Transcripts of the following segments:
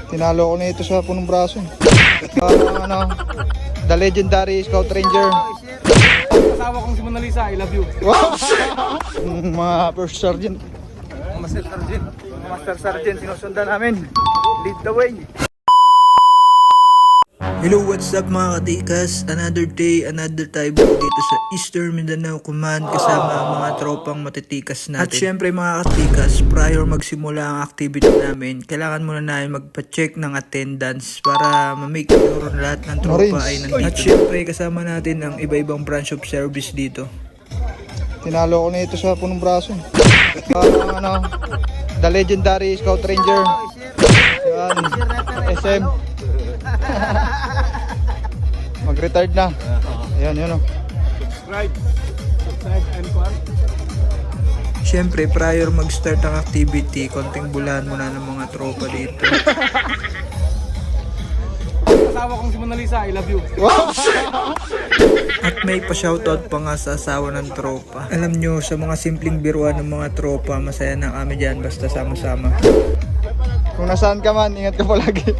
Tinalo ko na ito sa punong braso. Ano, the legendary Scout Ranger. Asawa kong si Mona Lisa, I love you. Mga first sergeant. Master Sergeant. Master Sergeant, sinusundan namin. Lead the way. Hello, what's up mga katikas? Another day, another time dito sa Eastern Mindanao Command kasama ang mga tropang matitikas natin. At syempre mga katikas, prior magsimula ang activity namin, kailangan muna namin magpa-check ng attendance para ma-make sure lahat ng tropa ay nandito. At syempre kasama natin ang iba-ibang branch of service dito. Tinalo ko na ito sa punong braso. Ano, the legendary Scout Ranger. Yan, SM. Mag-retired na. Ayan, yun o. Subscribe and comment. Syempre, prior mag-start ang activity, konting bulahan muna ng mga tropa dito. Asawa kong si Mona Lisa, I love you. At may pa-shoutout pa nga sa asawa ng tropa. Alam nyo, sa mga simpleng biruan ng mga tropa, masaya na kami dyan basta sama-sama. Kung nasaan ka man, ingat ka palagi.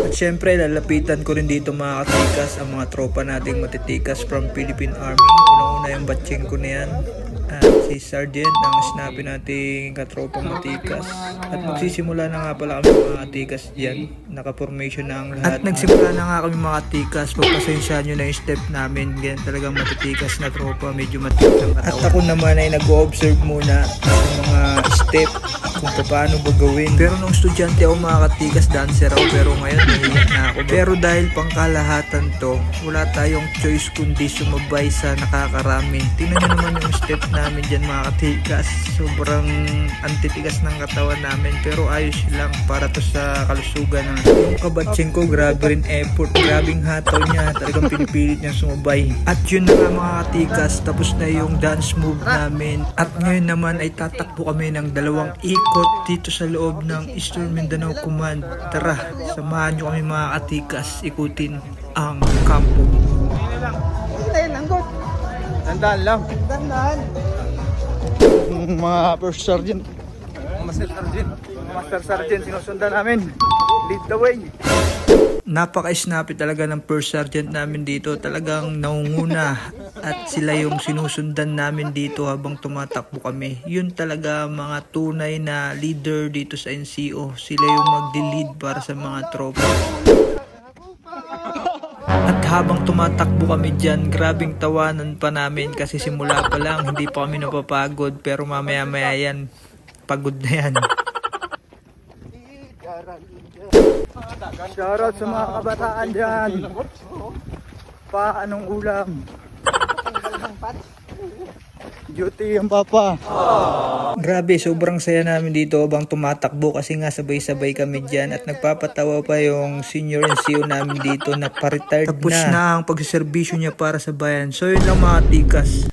At syempre, lalapitan ko rin dito mga katikas ang mga tropa nating matitikas from Philippine Army. Unang-una yung batching ko na yan. At si Sergeant, ang snappy nating katropang matikas. At magsisimula na nga pala kami mga katikas dyan. Naka-formation na ang lahat. At nagsimula na nga kami mga katikas. Pagpasensyahan nyo na yung step namin. Ganyan talagang matitikas na tropa. Medyo matikas ang katawan. At ako naman ay nag-observe muna sa mga step kung paano ba gawin. Pero nung estudyante ako mga katikas, dancer ako. Pero ngayon nahiya na ako. Pero dahil pangkalahatan to, wala tayong choice kundi sumabay sa nakakarami. Tingnan nyo naman yung step namin dyan mga katikas. Sobrang antitigas ng katawan namin. Pero ayos lang para to sa kalusugan. Yung kabatsing ko, grabe rin effort. Grabing hataw niya. Talagang pinipilit niya sumabay. At yun na nga mga katikas. Tapos na yung dance move namin. At ngayon naman ay tatakbo kami ng 2 ikot dito sa loob ng Eastern Mindanao Command. Tara, samahan nyo kami mga katikas. Ikutin ang kampo. Tandaan lang. Mga first sergeant. Master Sergeant. Master Sergeant, sinusundan namin. Lead the way. Napaka-snappy talaga ng first sergeant namin dito. Talagang naunguna at sila yung sinusundan namin dito habang tumatakbo kami. Yun talaga mga tunay na leader dito sa NCO. Sila yung magdi-lead para sa mga tropa. At habang tumatakbo kami dyan, grabing tawanan pa namin kasi simula pa lang, hindi pa kami napapagod. Pero mamaya-maya yan, pagod na yan. Shoutout sa mga kabataan dyan. Anong ulam? Duty ang papa. Grabe, sobrang saya namin dito habang tumatakbo kasi nga sabay-sabay kami dyan at nagpapatawa pa yung senior NCO namin dito na pa-retired na. Tapos na ang pagsiservisyo niya para sa bayan. So yun lang mga tikas.